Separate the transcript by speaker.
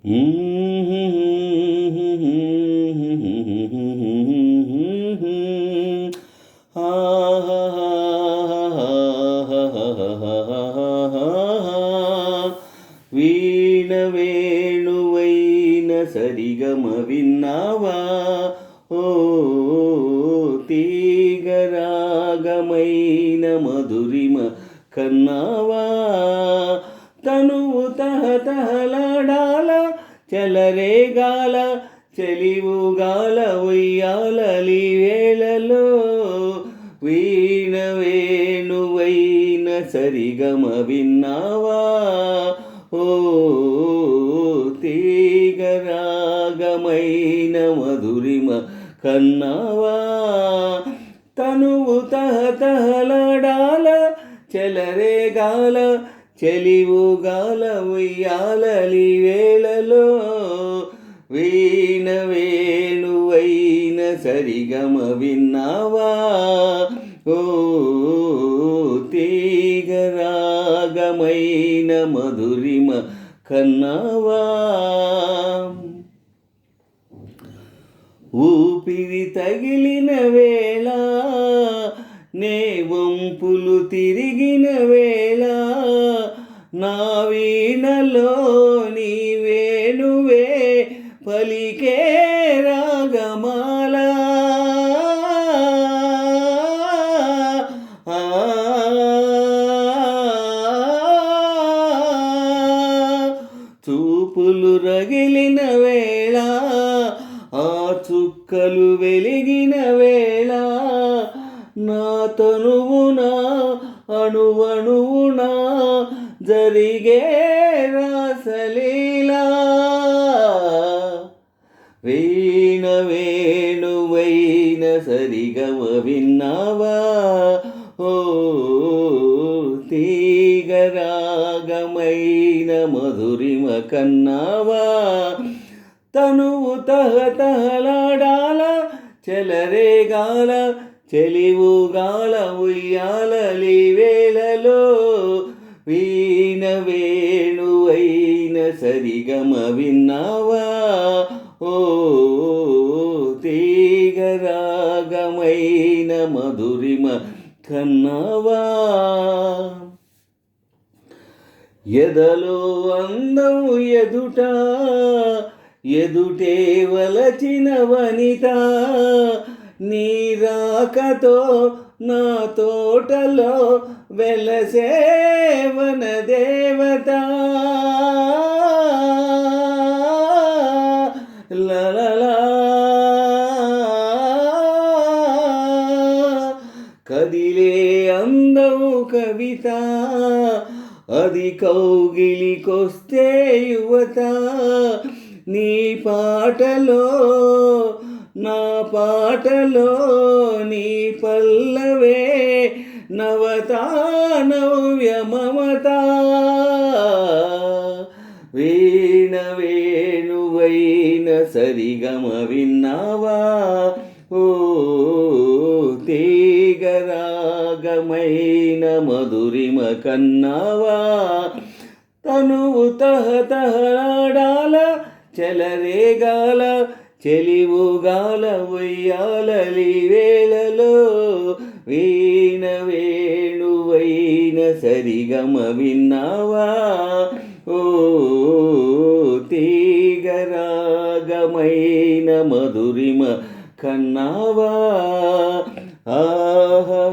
Speaker 1: వీణ వేణువైన సరిగమ విన్నావా? ఓ తీగరాగమైన మధురిమ కన్నావా? తనువు తహతహలాడాల చెలరేగాల చెలివుగాల ఉయ్యాలలి వేళలో వీణ వేణువైన సరిగమ విన్నావా? ఓ తీగరాగమైన మధురిమ కన్నావా? తనువు తహతహలాడాల చెలరేగాల చెలివుగాల ఉయ్యాలలి వేళలో వీణ వేణువైన సరిగమ విన్నావా? ఓ తీగరాగమైన మధురిమ కన్నావా? ఊపిరి తగిలిన వేళ నే వంపులు తిరిగిన వేళ నా వీణలో నీ వేణువే పలికే రాగమాల. చూపులు రగిలిన వేళ ఆ చుక్కలు వెలిగిన వేళ నా తనువున అణువణువున జరిగే రాసలీలా. వీణ వేణువైన సరిగమ విన్నావా? ఓ తీగరాగమైన మధురిమ కన్నావా? తనువు తహతహలాడాల చెలరేగాల చెలివుగాల ఉయ్యాలలి వేళలో వీణ వేణువైన సరిగమ విన్నావా? ఓ తీగరాగమైన మధురిమ కన్నావా? ఎదలో అందం ఎదుట ఎదుటే వలచిన వనిత నీ రాకతో నా తోటలో వెలసే వనదేవత. లలలా కదిలే అందము కవిత అది కౌగిలికొస్తే యువత. నీ పాటలో నా పాటలో నీ పల్లవే నవత నవ్య మమత. వీణ వేణువైన సరిగమ విన్నావా? ఓ తీగరాగమైన మధురిమ కన్నావా? తనువు తహతహలాడాల చెలరేగాల చెలివుగాల ఉయ్యాలలి వేళలో వీణ వేణువైన సరిగమ విన్నావా? ఓ తీగరాగమైన మధురిమ కన్నావా? ఆహా